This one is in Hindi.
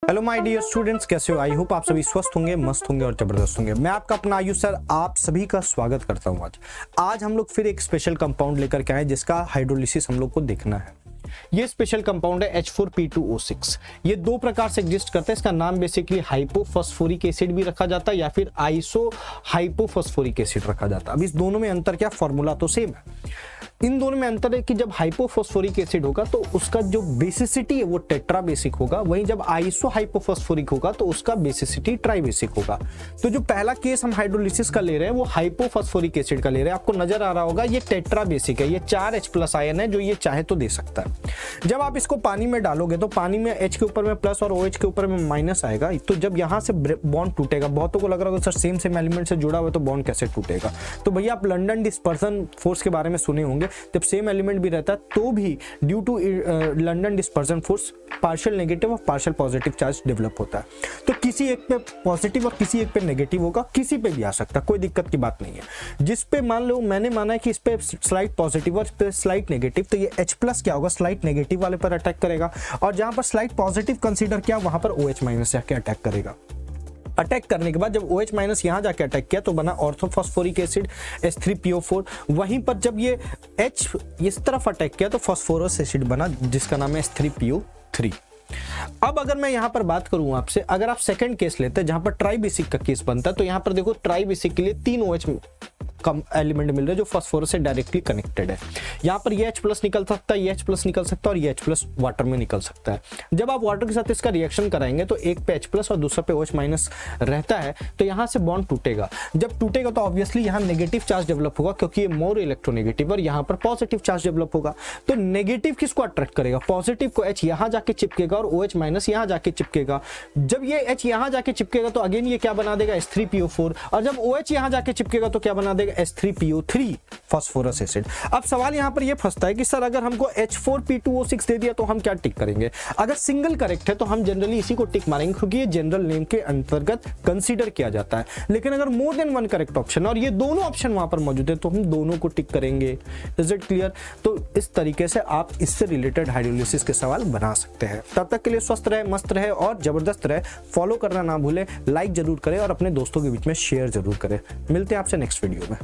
हेलो माय डियर स्टूडेंट्स, कैसे हो? आई होप आप सभी स्वस्थ होंगे, मस्त होंगे और जबरदस्त होंगे। मैं आपका अपना आयुष सर आप सभी का स्वागत करता हूं। आज हम लोग फिर एक स्पेशल कंपाउंड लेकर के आए जिसका हाइड्रोलिसिस हम लोग को देखना है। ये स्पेशल कंपाउंड है H4P2O6। ये दो प्रकार से एग्जिस्ट करता है। इसका नाम बेसिकली हाइपोफॉस्फोरिक एसिड भी रखा जाता है या फिर आइसो हाइपोफॉस्फोरिक एसिड रखा जाता है। अब इस दोनों में अंतर क्या, फॉर्मूला तो सेम है। इन दोनों में अंतर है कि जब हाइपोफॉस्फोरिक एसिड होगा तो उसका जो बेसिसिटी है वो टेट्रा बेसिक होगा, वहीं जब आइसो हाइपोफॉस्फोरिक होगा तो उसका बेसिसिटी ट्राई बेसिक होगा। तो जो पहला केस हम हाइड्रोलिसिस का ले रहे हैं वो हाइपोफॉस्फोरिक एसिड का ले रहे हैं। आपको नजर आ रहा होगा ये टेट्रा बेसिक है, ये 4 H+ आयन है जो ये चाहे तो दे सकता है। जब आप इसको पानी में डालोगे तो पानी में H के ऊपर में प्लस और OH के ऊपर में माइनस आएगा। तो जब यहाँ से बॉन्ड टूटेगा, बहुतों को लग रहा होगा सर सेम एलिमेंट से जुड़ा हुआ तो बॉन्ड कैसे टूटेगा। तो भैया आप लंडन डिस्पर्सन फोर्स के बारे में सुने होंगे। जब सेम एलिमेंट भी रहता है तो भी due to London dispersion force partial negative और पार्शियल पॉजिटिव चार्ज डेवलप होता है। तो किसी एक पे पॉजिटिव और किसी एक पे नेगेटिव होगा, किसी पे भी आ सकता है, कोई दिक्कत की बात नहीं है। जिस पे मान लो मैंने माना है कि इस पे स्लाइट पॉजिटिव और इस पे स्लाइट नेगेटिव, तो ये H+ क्या होगा, स्लाइट नेगेटिव वाले पर अटैक करेगा। और जहां पर स्लाइट पॉजिटिव कंसीडर किया वहां पर OH- जाके अटैक करेगा। अटैक करने के बाद जब OH- यहां जाके अटैक किया तो बना ऑर्थोफॉस्फोरिक एसिड H3PO4। वहीं पर जब ये H इस तरफ अटैक किया तो फॉस्फोरस एसिड बना जिसका नाम है H3PO3। अब अगर मैं यहां पर बात करूं आपसे, अगर आप सेकंड केस लेते हैं जहां पर ट्राई बेसिक का केस बनता है, तो यहां पर देखो ट्राई बेसिक के लिए 3 OH कम एलिमेंट मिल रहे हैं जो फास्फोरस से डायरेक्टली कनेक्टेड है। यहाँ पर ये H+ निकल सकता है, ये H+ निकल सकता है और ये H+ वाटर में निकल सकता है। जब आप वाटर के साथ इसका रिएक्शन कराएंगे तो एक पे H+ और दूसरा पे OH- रहता है, तो यहाँ से बॉन्ड टूटेगा। जब टूटेगा तो ऑब्वियसली यहाँ नेगेटिव चार्ज डेवलप होगा क्योंकि ये मोर इलेक्ट्रोनेगेटिव और यहाँ पर पॉजिटिव चार्ज डेवलप होगा। तो नेगेटिव किसको अट्रैक्ट करेगा, पॉजिटिव को। H यहाँ जाके चिपकेगा और OH- यहाँ जाके चिपकेगा। जब ये H यहाँ जाके चिपकेगा तो अगेन ये क्या बना देगा, H3PO4। और जब OH यहाँ जाके चिपकेगा तो क्या बना देगा, H3PO3 फास्फोरस एसिड। अब सवाल यहां पर यह फंसता है कि सर अगर हमको H4P2O6 दे दिया तो हम क्या टिक करेंगे। अगर सिंगल करेक्ट है तो हम जनरली इसी को टिक मारेंगे क्योंकि ये जनरल नेम के अंतर्गत कंसीडर किया जाता है। लेकिन अगर more than one correct option और ये दोनों ऑप्शन वहां पर मौजूद है तो हम दोनों को टिक करेंगे। Is it clear? तो इस तरीके से आप इससे रिलेटेड हाइड्रोलिसिस के सवाल बना सकते हैं। तब तक के लिए स्वस्थ रहे, मस्त रहे और जबरदस्त रहे। फॉलो करना ना भूले, लाइक जरूर करें और अपने दोस्तों के बीच में शेयर जरूर करें। मिलते हैं आपसे नेक्स्ट वीडियो में।